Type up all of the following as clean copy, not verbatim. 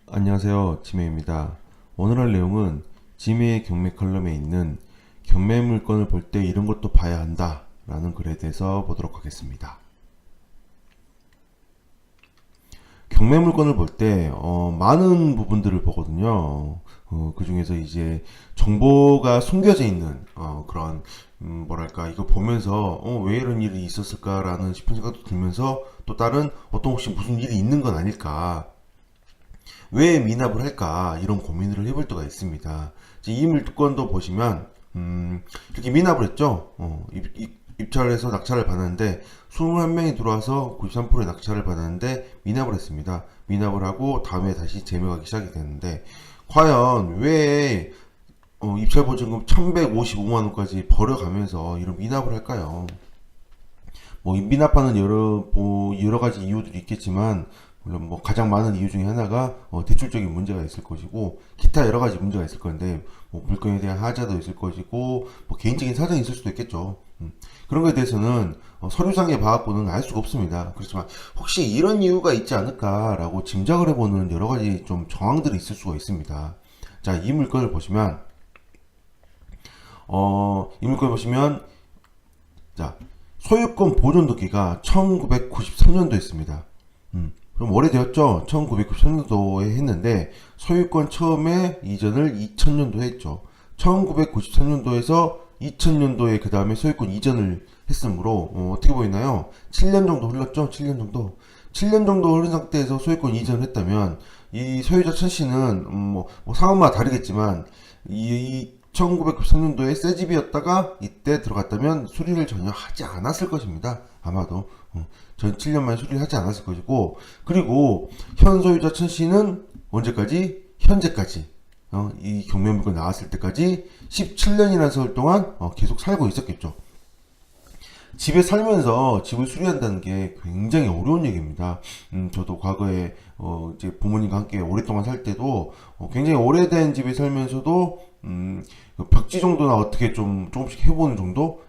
안녕하세요. 지메입니다. 오늘 할 내용은 지메의 경매 컬럼에 있는 경매 물건을 볼 때 이런 것도 봐야 한다 라는 글에 대해서 보도록 하겠습니다. 경매 물건을 볼 때 많은 부분들을 보거든요. 그 중에서 이제 정보가 숨겨져 있는 그런 뭐랄까 이거 보면서 왜 이런 일이 있었을까라는 싶은 생각도 들면서 또 다른 어떤 혹시 무슨 일이 있는 건 아닐까, 왜 미납을 할까 이런 고민을 해볼 때가 있습니다. 이 물건도 보시면 이렇게 미납을 했죠. 입찰을 해서 낙찰을 받았는데 21명이 들어와서 93%의 낙찰을 받았는데 미납을 했습니다. 미납을 하고 다음에 다시 재매각이 시작이 됐는데 과연 왜 입찰 보증금 1155만원까지 벌어가면서 이런 미납을 할까요? 뭐 미납하는 여러 가지 이유들이 있겠지만, 물론 뭐 가장 많은 이유 중에 하나가 대출적인 문제가 있을 것이고 기타 여러 가지 문제가 있을 건데, 뭐 물건에 대한 하자도 있을 것이고 뭐 개인적인 사정이 있을 수도 있겠죠. 그런 것에 대해서는 서류상의 봐갖고는 알 수가 없습니다. 그렇지만 혹시 이런 이유가 있지 않을까라고 짐작을 해보는 여러 가지 좀 정황들이 있을 수가 있습니다. 자, 이 물건을 보시면 이 물건을 보시면 자, 소유권 보존등기가 1993년도였습니다. 그럼 오래되었죠? 1993년도에 했는데 소유권 처음에 이전을 2000년도에 했죠. 1993년도에서 2000년도에 그 다음에 소유권 이전을 했으므로 어떻게 보이나요? 7년 정도 흘렀죠? 7년 정도. 7년 정도 흐른 상태에서 소유권 이전을 했다면 이 소유자 천씨는 상황마다 다르겠지만 이 1993년도에 새 집이었다가 이때 들어갔다면 수리를 전혀 하지 않았을 것입니다. 아마도 전 7년 만에 수리를 하지 않았을 것이고, 그리고 현 소유자 천씨는 언제까지? 현재까지 이 경매물건 나왔을 때까지 17년이라는 세월 동안 계속 살고 있었겠죠. 집에 살면서 집을 수리한다는 게 굉장히 어려운 얘기입니다. 저도 과거에 이제 부모님과 함께 오랫동안 살 때도 굉장히 오래된 집에 살면서도 그 벽지 정도나 어떻게 좀 조금씩 해보는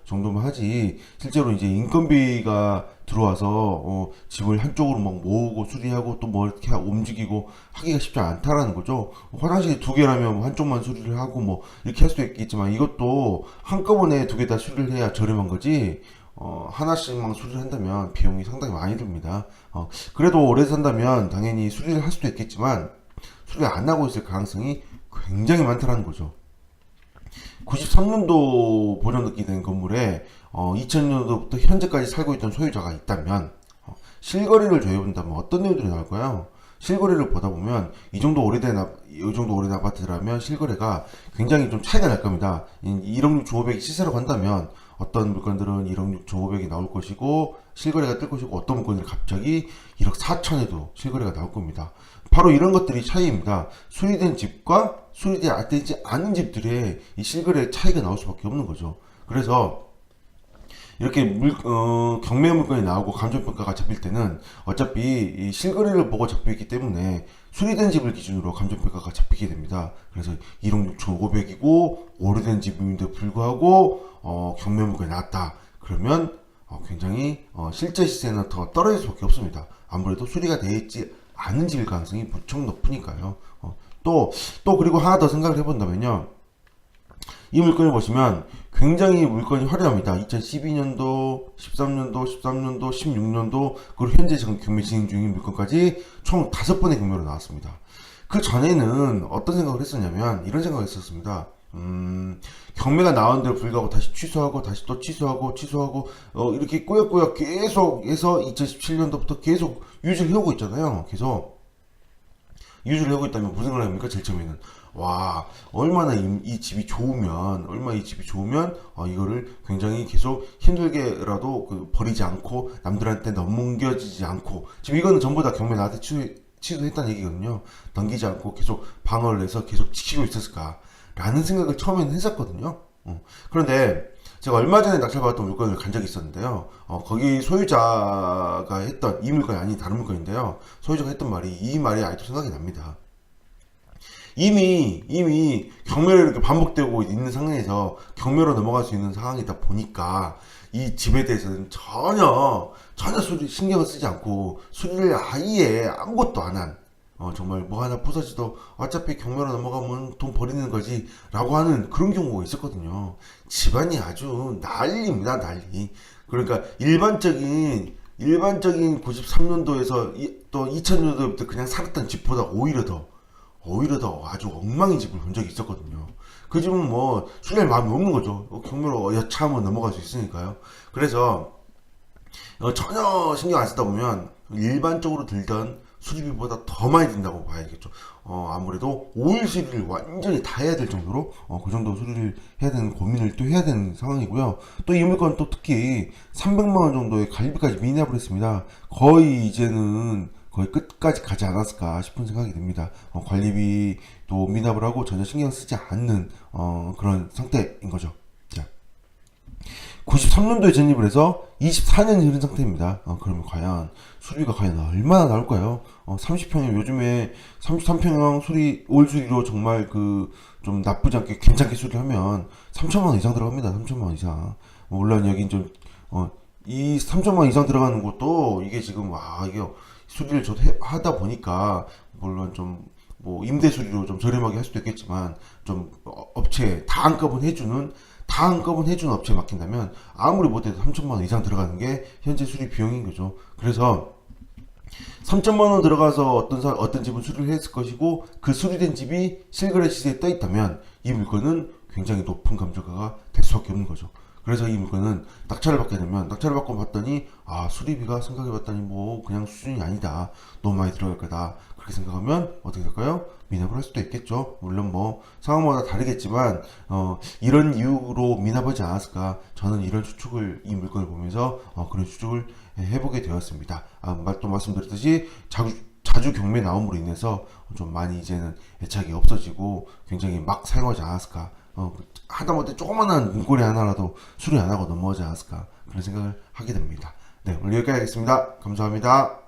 정도만 하지, 실제로 이제 인건비가 들어와서 집을 한쪽으로 막 모으고 수리하고 또 뭐 이렇게 움직이고 하기가 쉽지 않다라는 거죠. 화장실이 두 개라면 뭐 한쪽만 수리를 하고 뭐 이렇게 할 수도 있겠지만 이것도 한꺼번에 두 개 다 수리를 해야 저렴한 거지, 하나씩만 수리를 한다면 비용이 상당히 많이 듭니다. 그래도 오래 산다면 당연히 수리를 할 수도 있겠지만 수리를 안 하고 있을 가능성이 굉장히 많다는 거죠. 93년도 보존등기 된 건물에 2000년도부터 현재까지 살고 있던 소유자가 있다면 실거래를 조회해본다면 어떤 내용들이 나올까요? 실거래를 보다 보면 이 정도 오래된 아파트라면 실거래가 굉장히 좀 차이가 날 겁니다. 1억 6천5백이 시세로 간다면 어떤 물건들은 1억 6천5백이 나올 것이고 실거래가 뜰 것이고, 어떤 물건들은 갑자기 1억 4천에도 실거래가 나올 겁니다. 바로 이런 것들이 차이입니다. 수리된 집과 수리되지 않은 집들의 이 실거래 차이가 나올 수밖에 없는 거죠. 그래서 이렇게 경매 물건이 나오고 감정평가가 잡힐 때는 어차피 이 실거래를 보고 잡혀있기 때문에 수리된 집을 기준으로 감정평가가 잡히게 됩니다. 그래서 1억 6천5백이고 오래된 집임에도 불구하고 경매 물건이 나왔다 그러면 굉장히 실제 시세는 더 떨어질 수밖에 없습니다. 아무래도 수리가 되어 있지 않은 집일 가능성이 무척 높으니까요. 또 그리고 하나 더 생각을 해본다면요, 이 물건을 보시면 굉장히 물건이 화려합니다. 2012년도, 13년도, 13년도, 16년도, 그리고 현재 경매 진행 중인 물건까지 총 5번의 경매로 나왔습니다. 그 전에는 어떤 생각을 했었냐면 이런 생각을 했었습니다. 경매가 나온 대로 불구하고 다시 취소하고 다시 또 취소하고 이렇게 꾸역꾸역 계속 해서 2017년도부터 계속 유지를 해오고 있잖아요. 계속 유지를 하고 있다면 무슨 걸 합니까? 제일 처음에는 와, 얼마나 이 집이 좋으면 이거를 굉장히 계속 힘들게라도 버리지 않고 남들한테 넘겨지지 않고, 지금 이거는 전부 다 경매 나한테 취소했다는 얘기거든요. 넘기지 않고 계속 방어를 해서 계속 지키고 있었을까 라는 생각을 처음에는 했었거든요. 그런데 제가 얼마 전에 낙찰받았던 물건을 간 적이 있었는데요. 거기 소유자가 했던, 이 물건이 아닌 다른 물건인데요, 소유자가 했던 말이, 이 말이 아직도 생각이 납니다. 이미 경매를 이렇게 반복되고 있는 상황에서 경매로 넘어갈 수 있는 상황이다 보니까 이 집에 대해서는 전혀 신경을 쓰지 않고 수리를 아예 아무것도 안 한, 정말 뭐 하나 부서지도 어차피 경매로 넘어가면 돈 버리는 거지 라고 하는 그런 경우가 있었거든요. 집안이 아주 난리입니다, 난리. 그러니까 일반적인 93년도에서 또 2000년도부터 그냥 살았던 집보다 오히려 더 아주 엉망인 집을 본 적이 있었거든요. 그 집은 뭐 수리할 마음이 없는 거죠. 경매로 여차하면 넘어갈 수 있으니까요. 그래서 전혀 신경 안 쓰다 보면 일반적으로 들던 수리비보다 더 많이 든다고 봐야겠죠. 아무래도 오일 수리를 완전히 다 해야 될 정도로 그 정도 수리를 해야 되는 고민을 또 해야 되는 상황이고요. 또 이 물건 또 특히 300만 원 정도의 관리비까지 미납을 했습니다. 거의 이제는 거의 끝까지 가지 않았을까 싶은 생각이 듭니다. 관리비도 미납을 하고 전혀 신경 쓰지 않는 그런 상태인 거죠. 자, 93년도에 전입을 해서 24년이 흐른 상태입니다. 그러면 과연 수리가 과연 얼마나 나올까요? 30평이면 요즘에 33평형 수리 올 수리로 정말 그 좀 나쁘지 않게 괜찮게 수리를 하면 3천만 원 이상 들어갑니다. 3천만 원 이상. 물론 여긴 좀 이 3천만 원 이상 들어가는 것도 이게 지금 이게 수리를 저도 하다 보니까 물론 좀 뭐 임대 수리로 좀 저렴하게 할 수도 있겠지만 좀 업체 다 한꺼번에 해주는 업체에 맡긴다면 아무리 못해도 3천만 원 이상 들어가는 게 현재 수리 비용인 거죠. 그래서 3천만 원 들어가서 어떤 집은 수리를 했을 것이고 그 수리된 집이 실거래 시세에 떠 있다면 이 물건은 굉장히 높은 감정가가 될 수밖에 없는 거죠. 그래서 이 물건은 낙찰을 받게 되면 낙찰을 받고 봤더니 수리비가 생각해봤더니 뭐 그냥 수준이 아니다, 너무 많이 들어갈 거다, 그렇게 생각하면 어떻게 될까요? 미납을 할 수도 있겠죠. 물론 뭐 상황마다 다르겠지만 이런 이유로 미납하지 않았을까, 저는 이런 추측을 이 물건을 보면서 그런 추측을 해보게 되었습니다. 또 말씀드렸듯이 자주 경매 나옴으로 인해서 좀 많이 이제는 애착이 없어지고 굉장히 막 사용하지 않았을까, 하다못해 조그만한 문고리 하나라도 수리 안 하고 넘어가지 않았을까, 그런 생각을 하게 됩니다. 네, 오늘 여기까지 하겠습니다. 감사합니다.